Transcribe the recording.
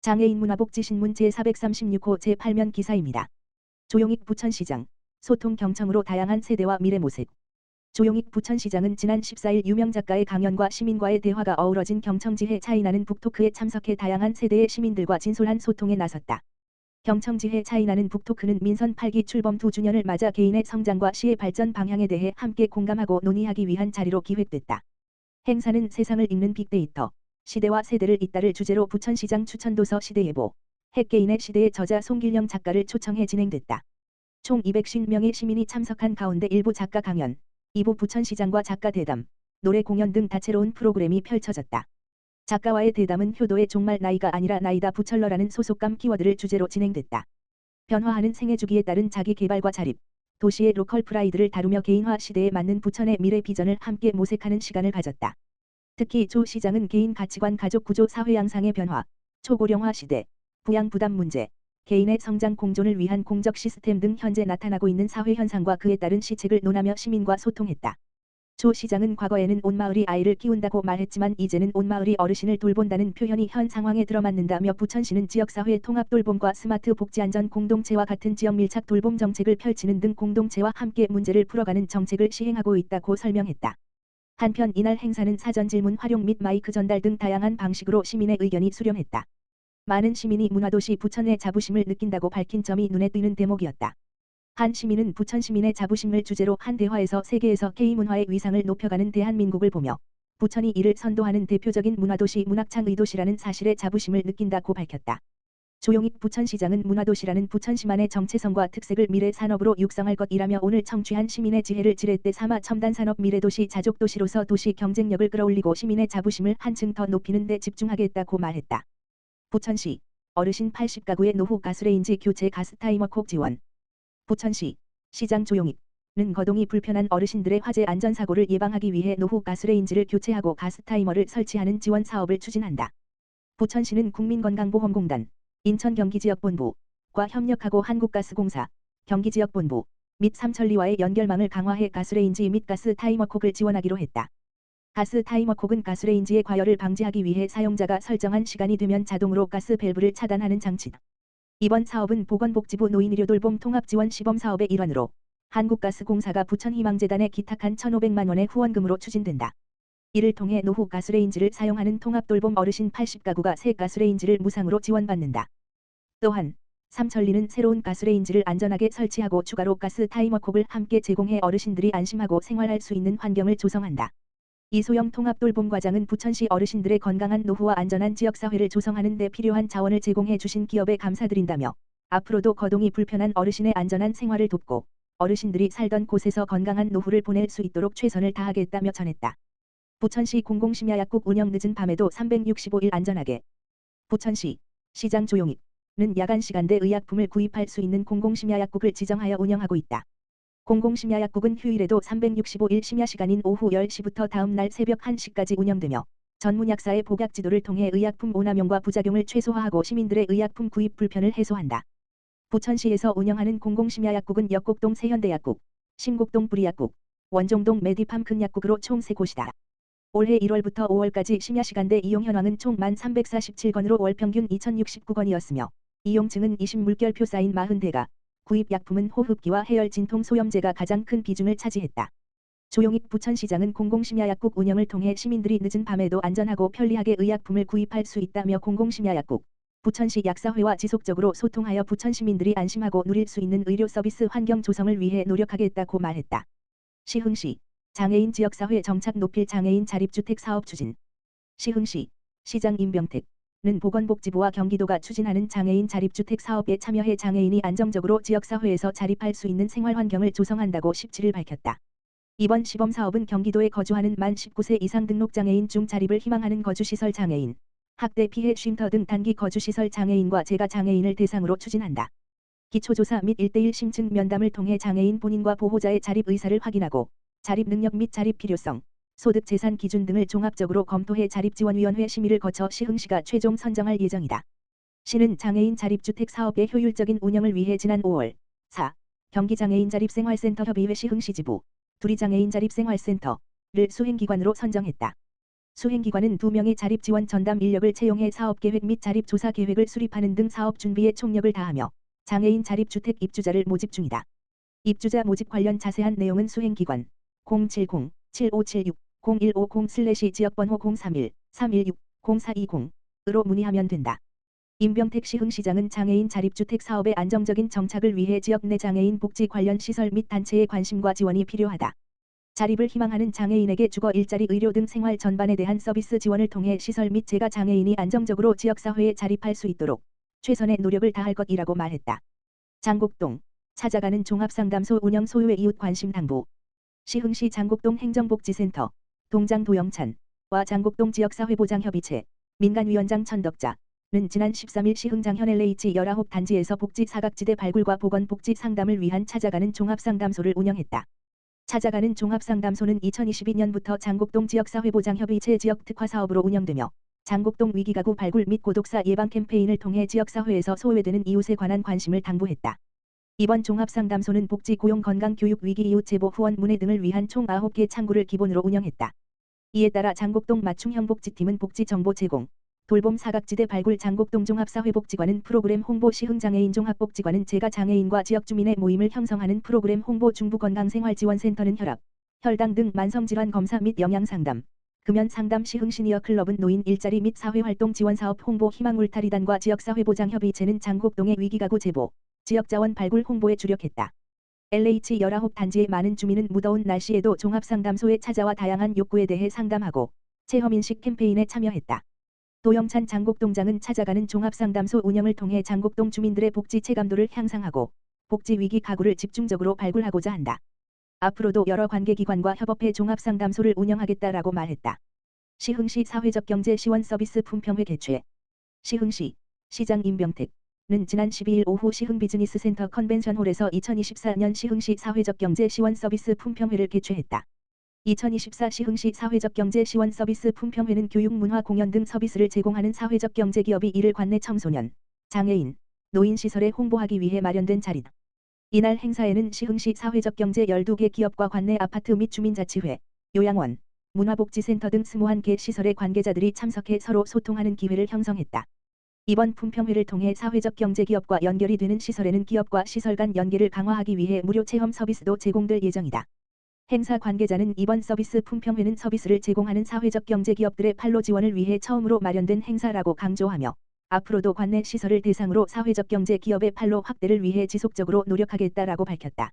장애인 문화복지신문 제436호 제8면 기사입니다. 조용익 부천시장, 소통 경청으로 다양한 세대와 미래 모색. 조용익 부천시장은 지난 14일 유명 작가의 강연과 시민과의 대화가 어우러진 경청지회 차이나는 북토크에 참석해 다양한 세대의 시민들과 진솔한 소통에 나섰다. 경청지회 차이나는 북토크는 민선 8기 출범 2주년을 맞아 개인의 성장과 시의 발전 방향에 대해 함께 공감하고 논의하기 위한 자리로 기획됐다. 행사는 세상을 읽는 빅데이터, 시대와 세대를 잇따를 주제로 부천시장 추천도서 시대예보, 핵개인의 시대의 저자 송길령 작가를 초청해 진행됐다. 총 250명의 시민이 참석한 가운데 1부 작가 강연, 2부 부천시장과 작가 대담, 노래 공연 등 다채로운 프로그램이 펼쳐졌다. 작가와의 대담은 효도의 종말 나이가 아니라 나이다 부철러라는 소속감 키워드를 주제로 진행됐다. 변화하는 생애 주기에 따른 자기 개발과 자립, 도시의 로컬 프라이드를 다루며 개인화 시대에 맞는 부천의 미래 비전을 함께 모색하는 시간을 가졌다. 특히 조 시장은 개인 가치관 가족 구조 사회 양상의 변화, 초고령화 시대, 부양 부담 문제, 개인의 성장 공존을 위한 공적 시스템 등 현재 나타나고 있는 사회 현상과 그에 따른 시책을 논하며 시민과 소통했다. 조 시장은 과거에는 온 마을이 아이를 키운다고 말했지만 이제는 온 마을이 어르신을 돌본다는 표현이 현 상황에 들어맞는다며 부천시는 지역사회 통합 돌봄과 스마트 복지안전 공동체와 같은 지역 밀착 돌봄 정책을 펼치는 등 공동체와 함께 문제를 풀어가는 정책을 시행하고 있다고 설명했다. 한편 이날 행사는 사전 질문 활용 및 마이크 전달 등 다양한 방식으로 시민의 의견이 수렴했다. 많은 시민이 문화도시 부천의 자부심을 느낀다고 밝힌 점이 눈에 띄는 대목이었다. 한 시민은 부천 시민의 자부심을 주제로 한 대화에서 세계에서 K문화의 위상을 높여가는 대한민국을 보며 부천이 이를 선도하는 대표적인 문화도시 문학창 의도시라는 사실에 자부심을 느낀다고 밝혔다. 조용익 부천시장은 문화도시라는 부천시만의 정체성과 특색을 미래 산업으로 육성할 것이라며 오늘 청취한 시민의 지혜를 지렛대 삼아 첨단산업 미래도시 자족도시로서 도시 경쟁력을 끌어올리고 시민의 자부심을 한층 더 높이는 데 집중하겠다고 말했다. 부천시 어르신 80가구의 노후 가스레인지 교체 가스타이머콕 지원. 부천시 시장 조용익은 거동이 불편한 어르신들의 화재 안전사고를 예방하기 위해 노후 가스레인지를 교체하고 가스타이머를 설치하는 지원 사업을 추진한다. 부천시는 국민건강보험공단, 인천경기지역본부과 협력하고 한국가스공사, 경기지역본부 및 삼천리와의 연결망을 강화해 가스레인지 및 가스타이머콕을 지원하기로 했다. 가스타이머콕은 가스레인지의 과열을 방지하기 위해 사용자가 설정한 시간이 되면 자동으로 가스 밸브를 차단하는 장치다. 이번 사업은 보건복지부 노인의료돌봄 통합지원 시범사업의 일환으로 한국가스공사가 부천희망재단에 기탁한 1,500만 원의 후원금으로 추진된다. 이를 통해 노후 가스레인지를 사용하는 통합돌봄 어르신 80가구가 새 가스레인지를 무상으로 지원받는다. 또한 삼천리는 새로운 가스레인지를 안전하게 설치하고 추가로 가스 타이머콕을 함께 제공해 어르신들이 안심하고 생활할 수 있는 환경을 조성한다. 이소영 통합돌봄 과장은 부천시 어르신들의 건강한 노후와 안전한 지역사회를 조성하는 데 필요한 자원을 제공해 주신 기업에 감사드린다며 앞으로도 거동이 불편한 어르신의 안전한 생활을 돕고 어르신들이 살던 곳에서 건강한 노후를 보낼 수 있도록 최선을 다하겠다며 전했다. 부천시 공공심야약국 운영 늦은 밤에도 365일 안전하게. 부천시 시장 조용익은 야간 시간대 의약품을 구입할 수 있는 공공심야약국을 지정하여 운영하고 있다. 공공심야약국은 휴일에도 365일 심야시간인 오후 10시부터 다음 날 새벽 1시까지 운영되며 전문약사의 복약지도를 통해 의약품 오남용과 부작용을 최소화하고 시민들의 의약품 구입 불편을 해소한다. 부천시에서 운영하는 공공심야약국은 역곡동 세현대약국, 신곡동 뿌리약국, 원종동 메디팜 큰약국으로 총 3곳이다. 올해 1월부터 5월까지 심야시간대 이용 현황은 총 1,347건으로 월평균 2,069건이었으며 이용증은 20물결표 쌓인 40대가, 구입 약품은 호흡기와 해열 진통 소염제가 가장 큰 비중을 차지했다. 조용익 부천시장은 공공심야약국 운영을 통해 시민들이 늦은 밤에도 안전하고 편리하게 의약품을 구입할 수 있다며 공공심야약국, 부천시 약사회와 지속적으로 소통하여 부천 시민들이 안심하고 누릴 수 있는 의료 서비스 환경 조성을 위해 노력하겠다고 말했다. 시흥시 장애인 지역사회 정착 높일 장애인 자립주택 사업 추진. 시흥시 시장 임병택 는 보건복지부와 경기도가 추진하는 장애인 자립주택 사업에 참여해 장애인이 안정적으로 지역사회에서 자립할 수 있는 생활환경을 조성한다고 17일 밝혔다. 이번 시범사업은 경기도에 거주하는 만 19세 이상 등록장애인 중 자립을 희망하는 거주시설 장애인, 학대 피해 쉼터 등 단기 거주시설 장애인과 재가장애인을 대상으로 추진한다. 기초조사 및 1:1 심층 면담을 통해 장애인 본인과 보호자의 자립 의사를 확인하고 자립 능력 및 자립 필요성, 소득 재산 기준 등을 종합적으로 검토해 자립지원위원회 심의를 거쳐 시흥시가 최종 선정할 예정이다. 시는 장애인 자립주택 사업의 효율적인 운영을 위해 지난 5월 4. 경기장애인 자립생활센터 협의회 시흥시 지부, 두리장애인 자립생활센터를 수행기관으로 선정했다. 수행기관은 2명의 자립지원 전담 인력을 채용해 사업계획 및 자립조사 계획을 수립하는 등 사업 준비에 총력을 다하며 장애인 자립주택 입주자를 모집 중이다. 입주자 모집 관련 자세한 내용은 수행기관 070-7576-0150/지역번호 031-316-0420으로 문의하면 된다. 임병택 시흥시장은 장애인 자립주택 사업의 안정적인 정착을 위해 지역 내 장애인 복지 관련 시설 및 단체의 관심과 지원이 필요하다. 자립을 희망하는 장애인에게 주거, 일자리, 의료 등 생활 전반에 대한 서비스 지원을 통해 시설 및 재가 장애인이 안정적으로 지역사회에 자립할 수 있도록 최선의 노력을 다할 것이라고 말했다. 장곡동 찾아가는 종합상담소 운영 소유의 이웃관심당부. 시흥시 장곡동 행정복지센터 동장 도영찬과 장곡동 지역사회보장협의체 민간위원장 천덕자는 지난 13일 시흥장현 LH19 단지에서 복지 사각지대 발굴과 보건 복지 상담을 위한 찾아가는 종합상담소를 운영했다. 찾아가는 종합상담소는 2022년부터 장곡동 지역사회보장협의체 지역특화사업으로 운영되며 장곡동 위기가구 발굴 및 고독사 예방 캠페인을 통해 지역사회에서 소외되는 이웃에 관한 관심을 당부했다. 이번 종합상담소는 복지, 고용, 건강, 교육, 위기, 이웃 제보, 후원, 문의 등을 위한 총 9개 창구를 기본으로 운영했다. 이에 따라 장곡동 맞춤형 복지팀은 복지 정보 제공, 돌봄, 사각지대 발굴, 장곡동 종합사회복지관은 프로그램 홍보, 시흥장애인 종합복지관은 재가 장애인과 지역 주민의 모임을 형성하는 프로그램 홍보, 중부건강생활지원센터는 혈압, 혈당 등 만성질환 검사 및 영양상담, 금연상담, 시흥 시니어클럽은 노인 일자리 및 사회활동 지원사업 홍보, 희망 울타리단과 지역사회보장협의체는 장곡동의 위기가구 제보, 지역자원 발굴 홍보에 주력했다. LH19 단지의 많은 주민은 무더운 날씨에도 종합상담소에 찾아와 다양한 욕구에 대해 상담하고 체험인식 캠페인에 참여했다. 도영찬 장곡동장은 찾아가는 종합상담소 운영을 통해 장곡동 주민들의 복지 체감도를 향상하고 복지 위기 가구를 집중적으로 발굴하고자 한다. 앞으로도 여러 관계기관과 협업해 종합상담소를 운영하겠다라고 말했다. 시흥시 사회적 경제 시원 서비스 품평회 개최. 시흥시 시장 임병택은 지난 12일 오후 시흥 비즈니스센터 컨벤션홀에서 2024년 시흥시 사회적 경제 시원 서비스 품평회를 개최했다. 2024 시흥시 사회적 경제 시원 서비스 품평회는 교육, 문화, 공연 등 서비스를 제공하는 사회적 경제 기업이 이를 관내 청소년, 장애인, 노인 시설에 홍보하기 위해 마련된 자리다. 이날 행사에는 시흥시 사회적 경제 12개 기업과 관내 아파트 및 주민자치회, 요양원, 문화복지센터 등 21개 시설의 관계자들이 참석해 서로 소통하는 기회를 형성했다. 이번 품평회를 통해 사회적 경제 기업과 연결이 되는 시설에는 기업과 시설 간 연계를 강화하기 위해 무료 체험 서비스도 제공될 예정이다. 행사 관계자는 이번 서비스 품평회는 서비스를 제공하는 사회적 경제 기업들의 판로 지원을 위해 처음으로 마련된 행사라고 강조하며 앞으로도 관내 시설을 대상으로 사회적 경제 기업의 판로 확대를 위해 지속적으로 노력하겠다라고 밝혔다.